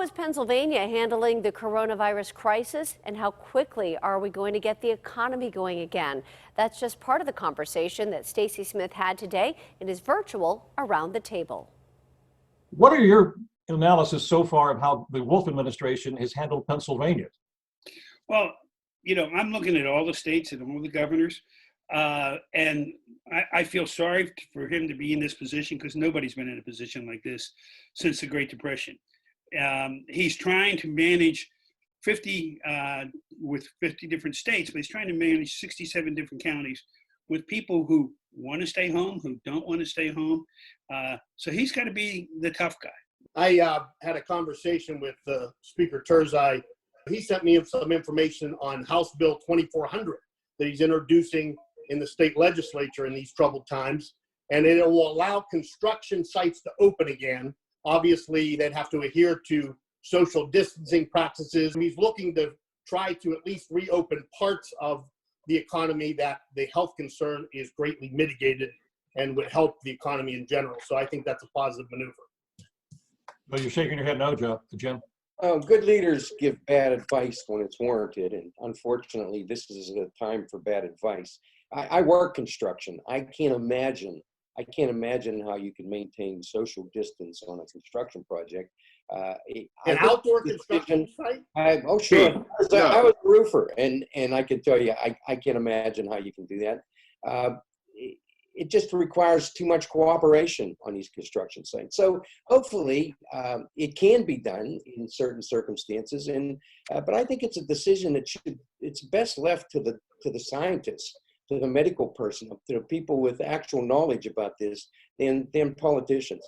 is Pennsylvania handling the coronavirus crisis, and how quickly are we going to get the economy going again? That's just part of the conversation that Stacy Smith had today in his virtual Around the Table. What are your analysis so far of how the Wolf administration has handled Pennsylvania? Well, I'm looking at all the states and all the governors, and I feel sorry for him to be in this position because nobody's been in a position like this since the Great Depression. He's trying to manage 50 with 50 different states, but he's trying to manage 67 different counties with people who want to stay home, who don't want to stay home. So he's got to be the tough guy. I had a conversation with Speaker Turzai. He sent me some information on House Bill 2400 that he's introducing in the state legislature in these troubled times, and it will allow construction sites to open again. Obviously, they'd have to adhere to social distancing practices. He's looking to try to at least reopen parts of the economy that the health concern is greatly mitigated and would help the economy in general. So I think that's a positive maneuver. Well, you're shaking your head no, Jim. Good leaders give bad advice when it's warranted, and unfortunately, this is a time for bad advice. I work construction. I can't imagine how you can maintain social distance on a construction project. An outdoor construction site? Oh, sure. I was a roofer, and I can tell you, I can't imagine how you can do that. It just requires too much cooperation on these construction sites. So hopefully it can be done in certain circumstances, but I think it's a decision that it's best left to the scientists, to the medical personnel, to the people with actual knowledge about this than politicians.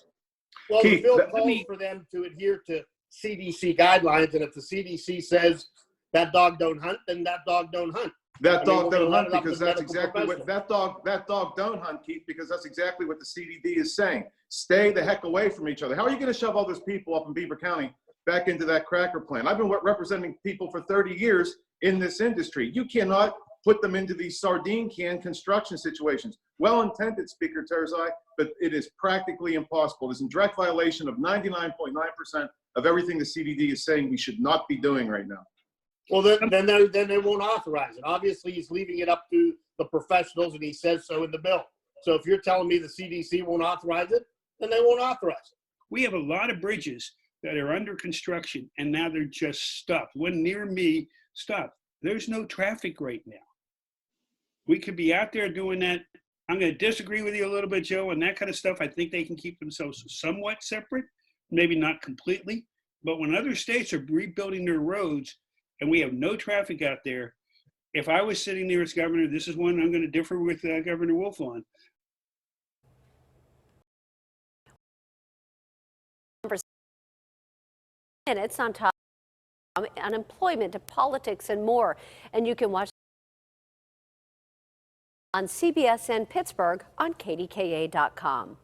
Well, the bill calls for them to adhere to CDC guidelines, and if the CDC says that dog don't hunt, then that dog don't hunt. That dog don't hunt because that's exactly what that dog don't hunt, Keith, because that's exactly what the CDD is saying. Stay the heck away from each other. How are you going to shove all those people up in Beaver County back into that cracker plant? I've been representing people for 30 years in this industry. You cannot put them into these sardine can construction situations. Well-intended, Speaker Turzai, but it is practically impossible. It's in direct violation of 99.9% of everything the CDD is saying we should not be doing right now. Well, then they won't authorize it. Obviously, he's leaving it up to the professionals, and he says so in the bill. So if you're telling me the CDC won't authorize it, then they won't authorize it. We have a lot of bridges that are under construction, and now they're just stopped. One near me stopped. There's no traffic right now. We could be out there doing that. I'm going to disagree with you a little bit, Joe, on that kind of stuff. I think they can keep themselves somewhat separate, maybe not completely. But when other states are rebuilding their roads, and we have no traffic out there, if I was sitting there as governor, this is one I'm going to differ with Governor Wolf on. Minutes on top of unemployment, to politics, and more. And you can watch on CBSN Pittsburgh on KDKA.com.